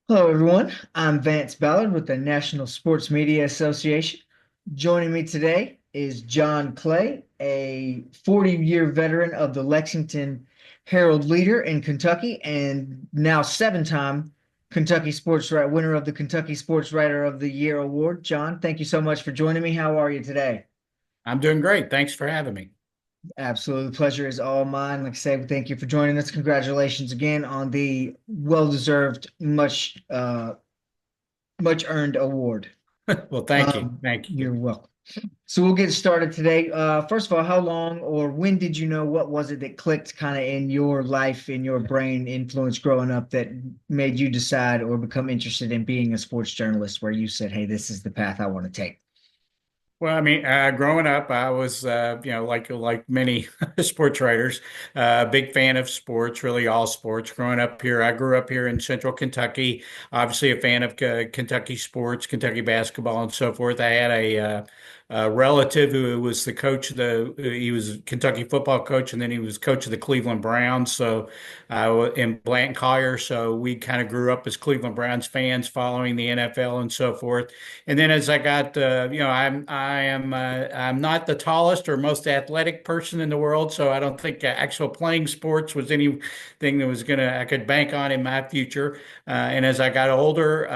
Hello, everyone. I'm Vance Ballard with the National Sports Media Association. Joining me today is John Clay, a 40-year veteran of the Lexington Herald-Leader in Kentucky and now seven-time Kentucky Sportswriter, winner of the Kentucky Sportswriter of the Year award. John, thank you so much for joining me. How are you today? I'm doing great. Thanks for having me. Absolutely. The pleasure is all mine. Like I said, thank you for joining us. Congratulations again on the well-deserved, much earned award. Well, thank you. Thank you. You're welcome. So we'll get started today. First of all, how long or when did you know what was it that clicked kind of in your life, in your brain, influence growing up that made you decide or become interested in being a sports journalist where you said, hey, this is the path I want to take? Well, I mean, growing up, I was, like many sports writers, big fan of sports, really all sports. Growing up here, I grew up here in Central Kentucky. Obviously, a fan of Kentucky sports, Kentucky basketball, and so forth. I had a relative who was the coach of he was Kentucky football coach, and then he was coach of the Cleveland Browns. So, in Blanton Collier, so we kind of grew up as Cleveland Browns fans, following the NFL and so forth. And then as I got, I'm not the tallest or most athletic person in the world, so I don't think actual playing sports was anything that was I could bank on in my future. And as I got older,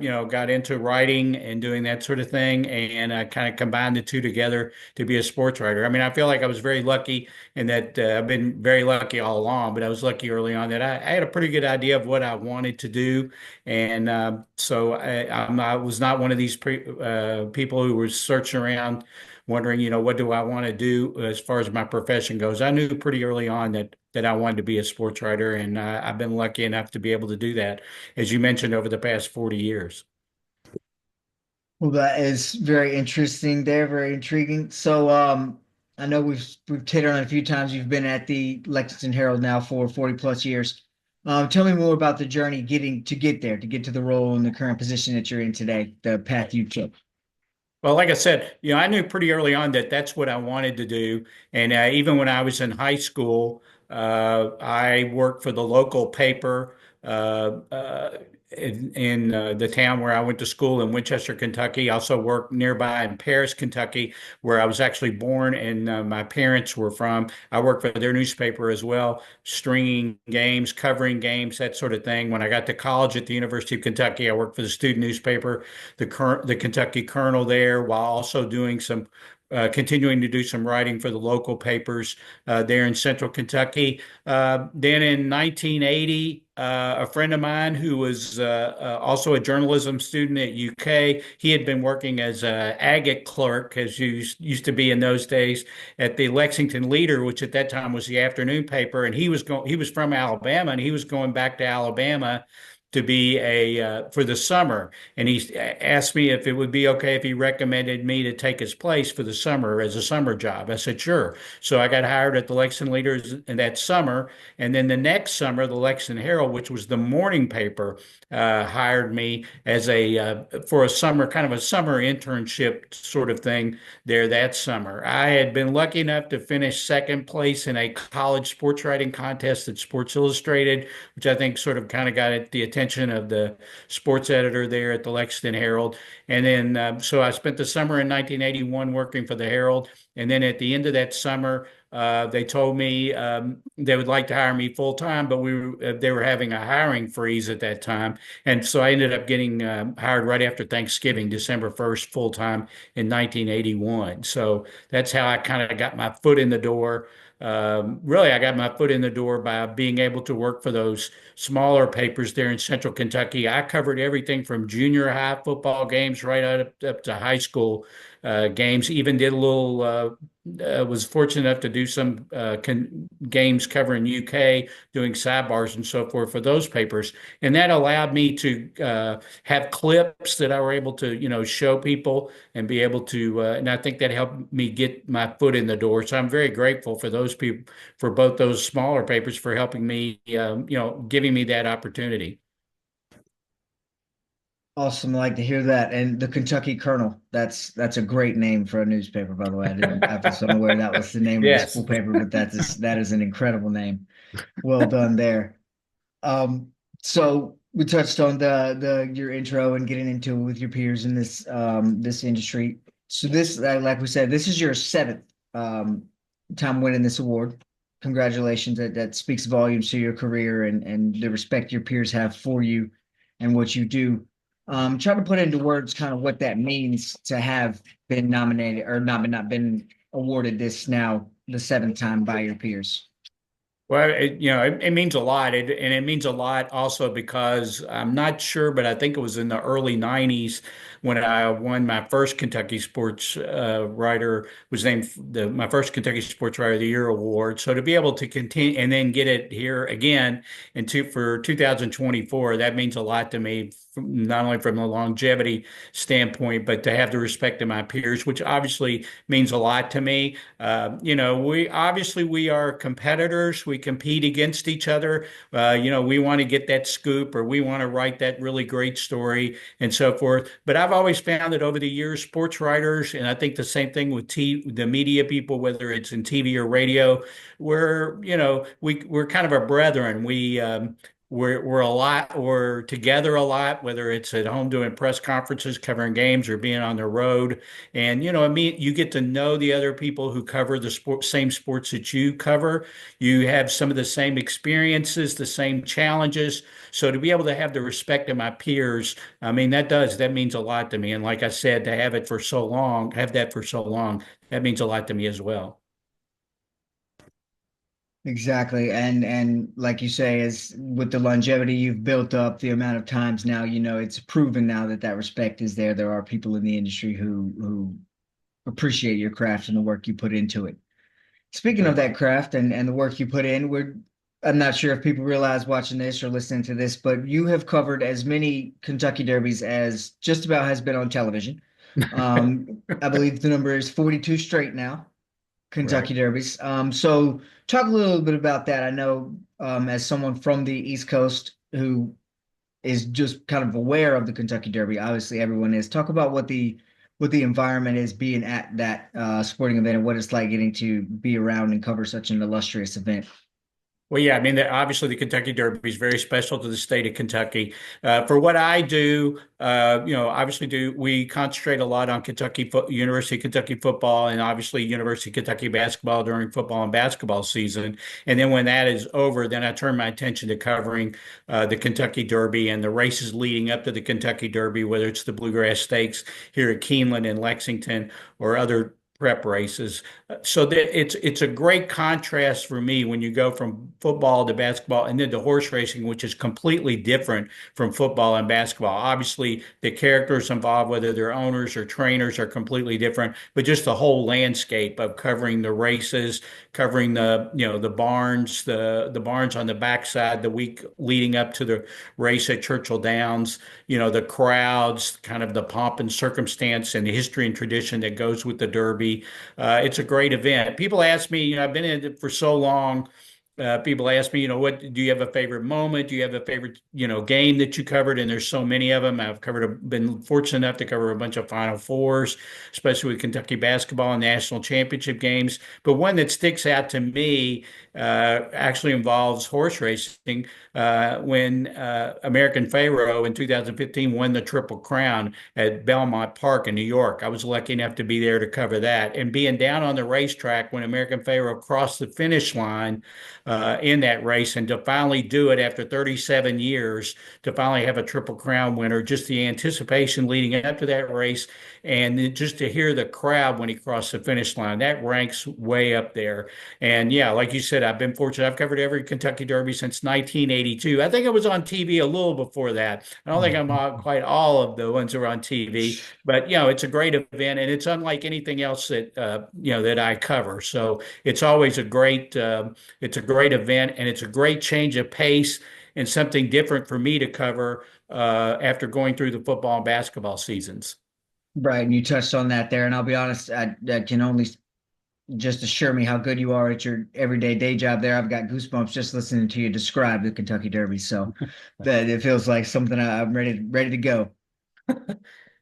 got into writing and doing that sort of thing, and kind of combined the two together to be a sports writer. I mean, I feel like I was very lucky in that I've been very lucky all along, but I was lucky early on that I had a pretty good idea of what I wanted to do. And so I was not one of these people who was searching around wondering, what do I want to do as far as my profession goes. I knew pretty early on that I wanted to be a sports writer, and I've been lucky enough to be able to do that, as you mentioned, over the past 40 years. Well, that is very interesting there, very intriguing. So, I know we've hit on it a few times. You've been at the Lexington Herald now for 40 plus years. Tell me more about the journey get there, to get to the role and the current position that you're in today, the path you took. Well, like I said, I knew pretty early on that that's what I wanted to do. And even when I was in high school, I worked for the local paper in the town where I went to school in Winchester, Kentucky. I also worked nearby in Paris, Kentucky, where I was actually born and my parents were from. I worked for their newspaper as well, stringing games, covering games, that sort of thing. When I got to college at the University of Kentucky, I worked for the student newspaper, the Kentucky Colonel there, while also doing some continuing to do some writing for the local papers there in Central Kentucky. Then in 1980, a friend of mine who was also a journalism student at UK, he had been working as an agate clerk, as used to be in those days, at the Lexington Leader, which at that time was the afternoon paper. And he was from Alabama, and he was going back to Alabama to be a for the summer, and he asked me if it would be okay if he recommended me to take his place for the summer as a summer job. I said sure. So I got hired at the Lexington Leaders in that summer, and then the next summer, the Lexington Herald, which was the morning paper, hired me as a for a summer, kind of a summer internship sort of thing there that summer. I had been lucky enough to finish second place in a college sports writing contest at Sports Illustrated, which I think sort of kind of got at the attention of the sports editor there at the Lexington Herald. And then, so I spent the summer in 1981 working for the Herald. And then at the end of that summer, they told me they would like to hire me full time, but they were having a hiring freeze at that time, and so I ended up getting hired right after Thanksgiving, December 1st, full time in 1981. So that's how I kind of got my foot in the door. Really, I got my foot in the door by being able to work for those smaller papers there in Central Kentucky. I covered everything from junior high football games right up to high school games. Even did a little, was fortunate enough to do some games covering UK, doing sidebars and so forth for those papers. And that allowed me to have clips that I were able to, show people and be able to, and I think that helped me get my foot in the door. So I'm very grateful for those people, for both those smaller papers, for helping me, giving me that opportunity. Awesome, I like to hear that. And the Kentucky Colonel, that's a great name for a newspaper, by the way. I was unaware that was the name of the Yes. school paper, but that is an incredible name. Well done there. So we touched on the your intro and getting into it with your peers in this industry. So this, like we said, this is your seventh um, time winning this award. Congratulations! That speaks volumes to your career and the respect your peers have for you and what you do. Try to put into words kind of what that means to have been nominated or not been awarded this now the seventh time by your peers. Well, it means a lot. And it means a lot also because I'm not sure, but I think it was in the early 90s when I won my first Kentucky Sports Writer, was named my first Kentucky Sports Writer of the Year award. So to be able to continue and then get it here again for 2024, that means a lot to me, not only from the longevity standpoint, but to have the respect of my peers, which obviously means a lot to me. We are competitors. We compete against each other. We want to get that scoop or we want to write that really great story and so forth. But I've always found that over the years, sports writers, and I think the same thing with the media people, whether it's in TV or radio, we're kind of a brethren. We're a lot, we're together a lot, whether it's at home doing press conferences, covering games, or being on the road. And you get to know the other people who cover the same sports that you cover. You have some of the same experiences, the same challenges. So to be able to have the respect of my peers, I mean, that means a lot to me. And like I said, to have that for so long, that means a lot to me as well. Exactly. And like you say, is with the longevity you've built up, the amount of times now, it's proven now that that respect is there. There are people in the industry who appreciate your craft and the work you put into it. Speaking of that craft and the work you put in, I'm not sure if people realize watching this or listening to this, but you have covered as many Kentucky Derbies as just about has been on television. I believe the number is 42 straight now. Right. Kentucky Derbies. So talk a little bit about that. I know as someone from the East Coast who is just kind of aware of the Kentucky Derby, obviously everyone is. Talk about what the environment is being at that sporting event and what it's like getting to be around and cover such an illustrious event. Well, yeah, I mean, obviously the Kentucky Derby is very special to the state of Kentucky. For what I do, obviously we concentrate a lot on University of Kentucky football and obviously University of Kentucky basketball during football and basketball season. And then when that is over, then I turn my attention to covering the Kentucky Derby and the races leading up to the Kentucky Derby, whether it's the Bluegrass Stakes here at Keeneland and Lexington or other prep races. So that it's a great contrast for me when you go from football to basketball and then to horse racing, which is completely different from football and basketball. Obviously, the characters involved, whether they're owners or trainers, are completely different, but just the whole landscape of covering the races, covering the barns, the barns on the backside the week leading up to the race at Churchill Downs, the crowds, kind of the pomp and circumstance and the history and tradition that goes with the Derby. It's a great event. People ask me, I've been in it for so long. People ask me, what do you have a favorite moment? Do you have a favorite, game that you covered? And there's so many of them. Been fortunate enough to cover a bunch of Final Fours, especially with Kentucky basketball and national championship games. But one that sticks out to me actually involves horse racing. When American Pharoah in 2015 won the Triple Crown at Belmont Park in New York. I was lucky enough to be there to cover that. And being down on the racetrack when American Pharoah crossed the finish line in that race and to finally do it after 37 years, to finally have a Triple Crown winner, just the anticipation leading up to that race and just to hear the crowd when he crossed the finish line, that ranks way up there. And yeah, like you said, I've been fortunate. I've covered every Kentucky Derby since 1982. I think I was on TV a little before that. I don't think I'm quite all of the ones that are on TV, but it's a great event and it's unlike anything else that I cover. So it's always it's a great event and it's a great change of pace and something different for me to cover after going through the football and basketball seasons. Right, and you touched on that there, and I'll be honest, I can only just assure me how good you are at your everyday day job there. I've got goosebumps just listening to you describe the Kentucky Derby. So that it feels like something I'm ready to go.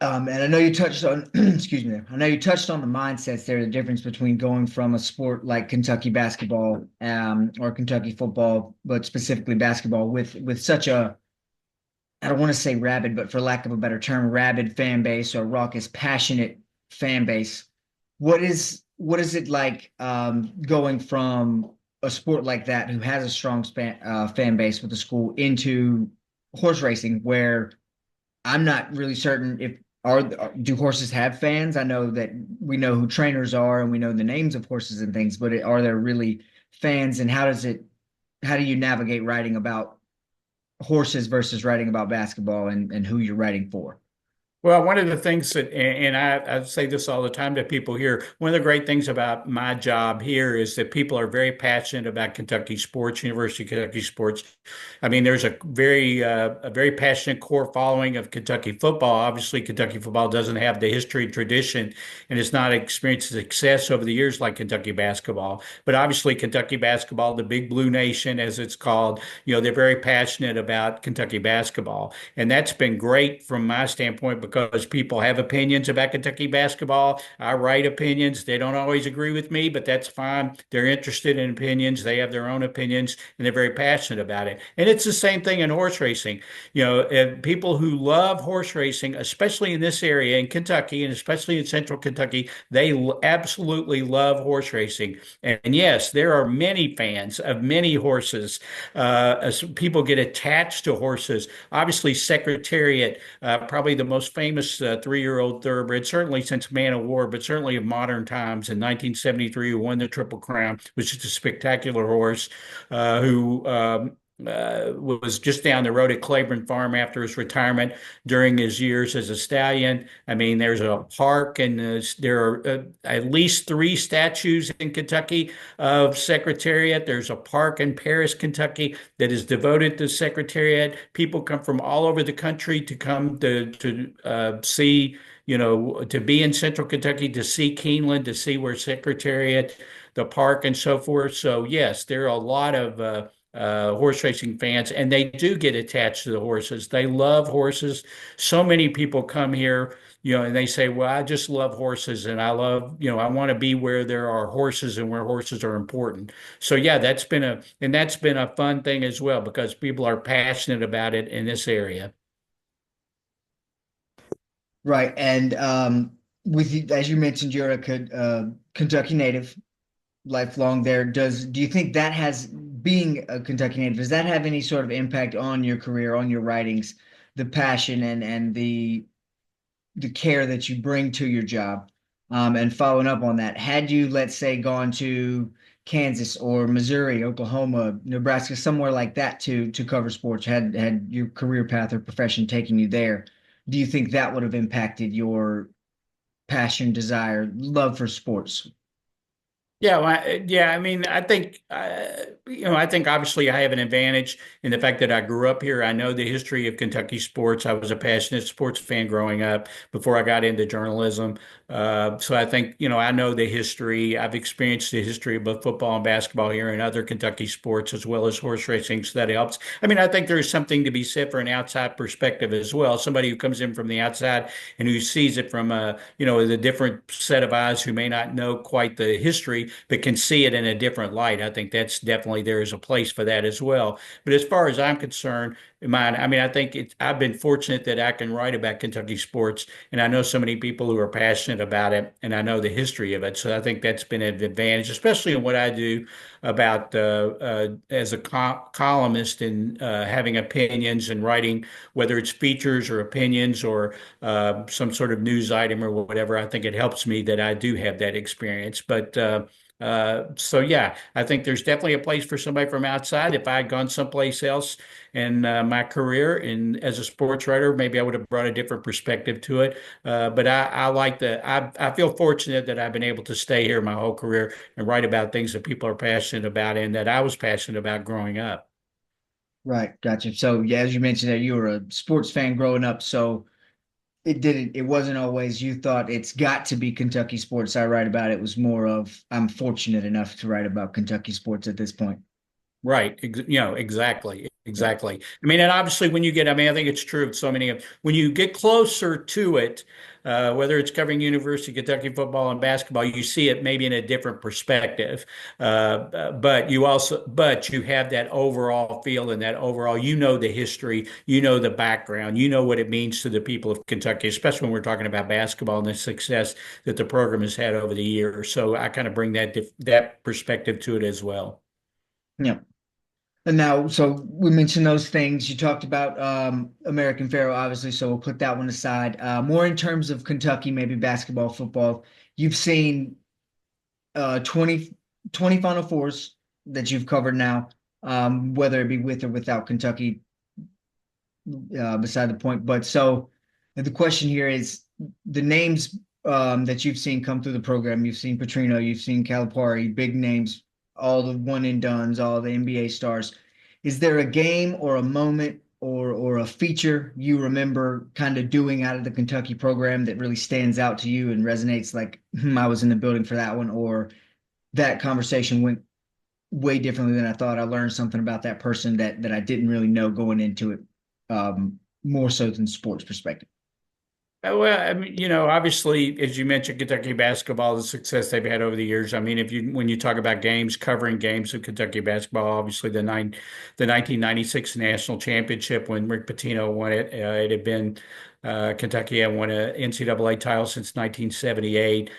And I know you touched on, excuse me, I know you touched on the mindsets there, the difference between going from a sport like Kentucky basketball, or Kentucky football, but specifically basketball with such I don't want to say rabid, but for lack of a better term, rabid fan base or raucous, passionate fan base. What is it like going from a sport like that who has a strong fan base with the school into horse racing, where I'm not really certain if do horses have fans? I know that we know who trainers are and we know the names of horses and things, but are there really fans? And how do you navigate writing about horses versus writing about basketball and who you're writing for? Well, one of the things that, and I say this all the time to people here, one of the great things about my job here is that people are very passionate about Kentucky sports, University of Kentucky sports. I mean, there's a very passionate core following of Kentucky football. Obviously, Kentucky football doesn't have the history and tradition, and it's not experienced success over the years like Kentucky basketball. But obviously, Kentucky basketball, the Big Blue Nation, as it's called, they're very passionate about Kentucky basketball. And that's been great from my standpoint because people have opinions about Kentucky basketball. I write opinions. They don't always agree with me, but that's fine. They're interested in opinions. They have their own opinions and they're very passionate about it. And it's the same thing in horse racing. People who love horse racing, especially in this area in Kentucky and especially in central Kentucky, they absolutely love horse racing. And yes, there are many fans of many horses. As people get attached to horses. Obviously, Secretariat, probably the most famous 3-year-old thoroughbred, certainly since Man of War, but certainly of modern times. In 1973, who won the Triple Crown, was just a spectacular horse who was just down the road at Claiborne Farm after his retirement during his years as a stallion. I mean, there's a park, and there are at least 3 statues in Kentucky of Secretariat. There's a park in Paris, Kentucky, that is devoted to Secretariat. People come from all over the country to come to see, to be in Central Kentucky, to see Keeneland, to see where Secretariat, the park, and so forth. So yes, there are a lot of horse racing fans, and they do get attached to the horses. They love horses. So many people come here, and they say, "Well, I just love horses, and I love, I want to be where there are horses and where horses are important." So yeah, that's been a fun thing as well because people are passionate about it in this area. Right. And with you, as you mentioned, you're a Kentucky native, lifelong there. Do you think that has being a Kentucky native, does that have any sort of impact on your career, on your writings, the passion and the care that you bring to your job? And following up on that, had you, let's say, gone to Kansas or Missouri, Oklahoma, Nebraska, somewhere like that to cover sports, had your career path or profession taken you there, do you think that would have impacted your passion, desire, love for sports? Yeah, well, yeah. I mean, I think obviously I have an advantage in the fact that I grew up here. I know the history of Kentucky sports. I was a passionate sports fan growing up before I got into journalism. So I think, I know the history. I've experienced the history of both football and basketball here and other Kentucky sports as well as horse racing. So that helps. I mean, I think there's something to be said for an outside perspective as well. Somebody who comes in from the outside and who sees it from a different set of eyes who may not know quite the history but can see it in a different light. I think that's definitely there is a place for that as well. But as far as I'm concerned, I mean, I think I've been fortunate that I can write about Kentucky sports, and I know so many people who are passionate about it, and I know the history of it. So I think that's been an advantage, especially in what I do about as a columnist and having opinions and writing, whether it's features or opinions or some sort of news item or whatever. I think it helps me that I do have that experience. So yeah, I think there's definitely a place for somebody from outside. If I had gone someplace else in my career and as a sports writer, maybe I would have brought a different perspective to it. But I like I feel fortunate that I've been able to stay here my whole career and write about things that people are passionate about and that I was passionate about growing up. Right, gotcha. So yeah, as you mentioned that you were a sports fan growing up, so it wasn't always you thought it's got to be Kentucky sports I write about. It was more of I'm fortunate enough to write about Kentucky sports at this point. Right. Exactly. Right. Exactly. I mean, and obviously when you get, I mean, I think it's true of so many of when you get closer to it, whether it's covering University of Kentucky football and basketball, you see it maybe in a different perspective. But you have that overall feel and that overall, the history, the background, what it means to the people of Kentucky, especially when we're talking about basketball and the success that the program has had over the years. So I kind of bring that perspective to it as well. Yeah. And now, so we mentioned those things. You talked about American Pharaoh, obviously, so we'll put that one aside. More in terms of Kentucky, maybe basketball, football. You've seen 20 Final Fours that you've covered now, whether it be with or without Kentucky, beside the point. But so the question here is the names that you've seen come through the program. You've seen Petrino, you've seen Calipari, big names, all the one and dones, all the NBA stars. Is there a game or a moment or a feature you remember kind of doing out of the Kentucky program that really stands out to you and resonates like, I was in the building for that one, or that conversation went way differently than I thought. I learned something about that person that I didn't really know going into it, more so than sports perspective. Well, I mean, obviously, as you mentioned, Kentucky basketball, the success they've had over the years. I mean, when you talk about games, covering games of Kentucky basketball, obviously the 1996 national championship when Rick Pitino won it, it had been Kentucky had won an NCAA title since 1978.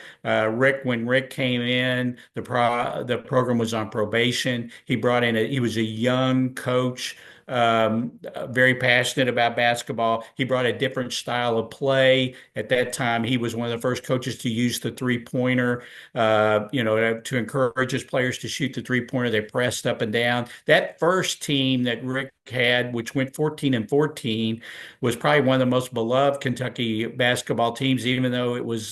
When Rick came in, the program was on probation. He was a young coach, very passionate about basketball. He brought a different style of play. At that time, he was one of the first coaches to use the three-pointer, to encourage his players to shoot the three-pointer. They pressed up and down. That first team that Rick had, which went 14-14, was probably one of the most beloved Kentucky basketball teams, even though it went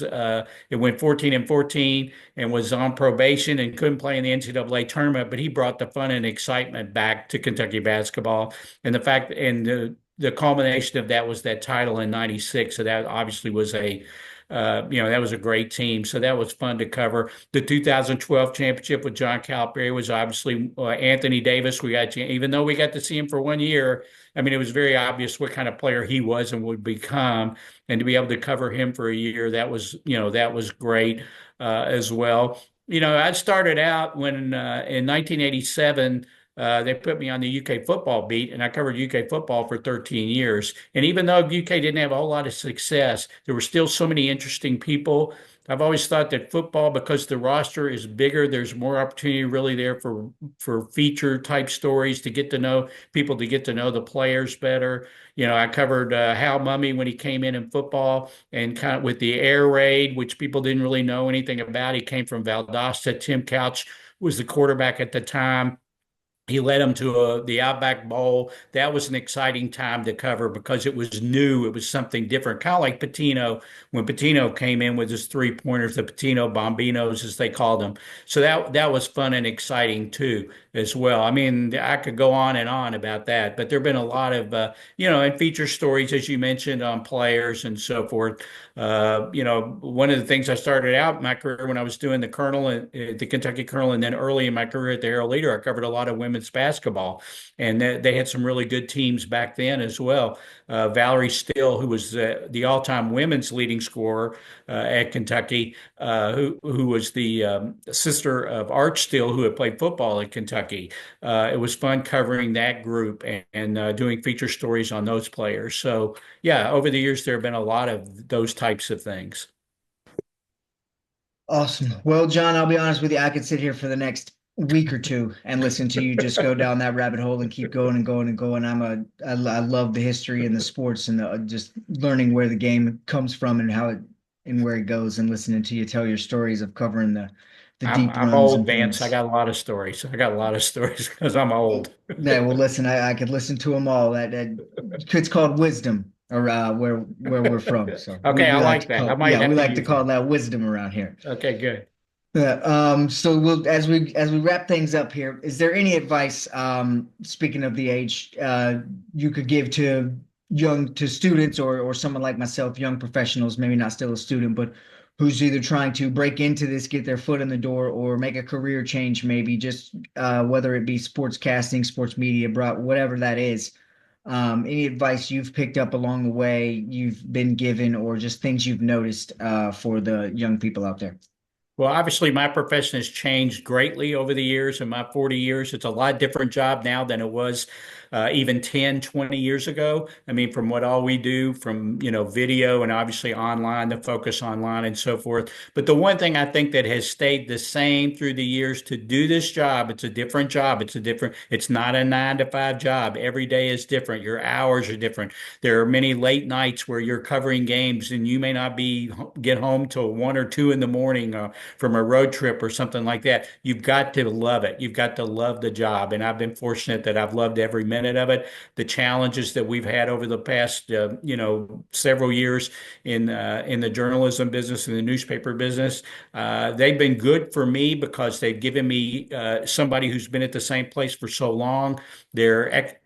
14-14 and was on probation and couldn't play in the NCAA tournament. But he brought the fun and excitement back to Kentucky basketball, and the culmination of that was that title in '96. So that obviously was that was a great team. So that was fun to cover. The 2012 championship with John Calipari was obviously Anthony Davis. Even though we got to see him for 1 year, I mean, it was very obvious what kind of player he was and would become. And to be able to cover him for a year, that was great as well. I started out when in 1987. They put me on the UK football beat, and I covered UK football for 13 years. And even though UK didn't have a whole lot of success, there were still so many interesting people. I've always thought that football, because the roster is bigger, there's more opportunity really there for feature type stories to get to know people, to get to know the players better. I covered Hal Mummy when he came in football, and kind of with the air raid, which people didn't really know anything about. He came from Valdosta. Tim Couch was the quarterback at the time. He led them to the Outback Bowl. That was an exciting time to cover because it was new. It was something different, kind of like Pitino when Pitino came in with his three-pointers, the Pitino Bombinos, as they called them. So that was fun and exciting too, as well. I mean, I could go on and on about that, but there've been a lot of and feature stories, as you mentioned, on players and so forth. One of the things I started out in my career when I was doing the Colonel, the Kentucky Colonel, and then early in my career at the Herald-Leader, I covered a lot of women's basketball, and they had some really good teams back then as well. Valerie Still, who was the all-time women's leading scorer at Kentucky, who was the sister of Art Still, who had played football at Kentucky. It was fun covering that group and doing feature stories on those players. So yeah, over the years, there have been a lot of those types of things. Awesome. Well, John, I'll be honest with you. I could sit here for the next week or two and listen to you just go down that rabbit hole and keep going and going and going. I love the history and the sports and just learning where the game comes from and how it and where it goes, and listening to you tell your stories of covering the deep I'm runs old, and Vance. I things. got a lot of stories. I got a lot of stories because I'm old. Yeah, well, listen, I could listen to them all. It's called wisdom, or where we're from. So Okay, I we like like to that. I call, might yeah, we have to like to use call that. that wisdom around here. Okay, good. Yeah, so as we wrap things up here, is there any advice, speaking of the age, you could give to students or someone like myself, young professionals, maybe not still a student, but who's either trying to break into this, get their foot in the door, or make a career change, maybe just whether it be sports casting, sports media, whatever that is. Any advice you've picked up along the way, you've been given, or just things you've noticed for the young people out there? Well, obviously, my profession has changed greatly over the years. In my 40 years, it's a lot different job now than it was even 10, 20 years ago. I mean, from what all we do from, video and obviously online, the focus online and so forth. But the one thing I think that has stayed the same through the years to do this job, it's a different job. It's not a 9 to 5 job. Every day is different. Your hours are different. There are many late nights where you're covering games and you may not get home till 1 or 2 in the morning. From a road trip or something like that. You've got to love it. You've got to love the job. And I've been fortunate that I've loved every minute of it. The challenges that we've had over the past, several years in the journalism business and the newspaper business, they've been good for me because they've given me somebody who's been at the same place for so long. They're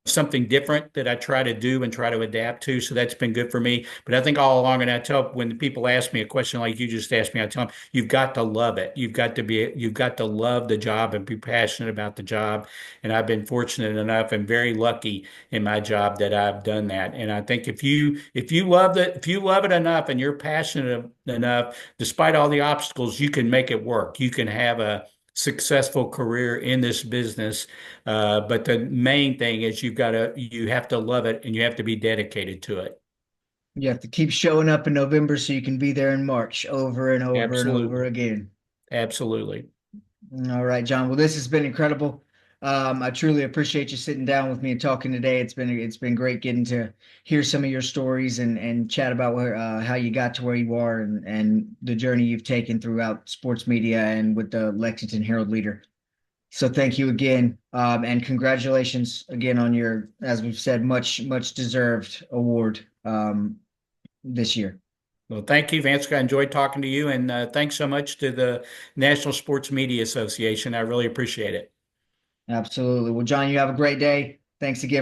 something different that I try to do and try to adapt to. So that's been good for me. But I think all along, and I tell when people ask me a question like you just asked me, I tell them you've got to love it. You've got to love the job and be passionate about the job. And I've been fortunate enough and very lucky in my job that I've done that. And I think if you love it enough and you're passionate enough, despite all the obstacles, you can make it work. You can have a successful career in this business. But the main thing is you have to love it and you have to be dedicated to it. You have to keep showing up in November so you can be there in March over and over and over Absolutely. again. Absolutely. All right, John. Well, this has been incredible. I truly appreciate you sitting down with me and talking today. It's been great getting to hear some of your stories and chat about how you got to where you are and the journey you've taken throughout sports media and with the Lexington Herald-Leader. So thank you again, and congratulations again on your, as we've said, much deserved award this year. Well, thank you, Vance. I enjoyed talking to you, and thanks so much to the National Sports Media Association. I really appreciate it. Absolutely. Well, John, you have a great day. Thanks again.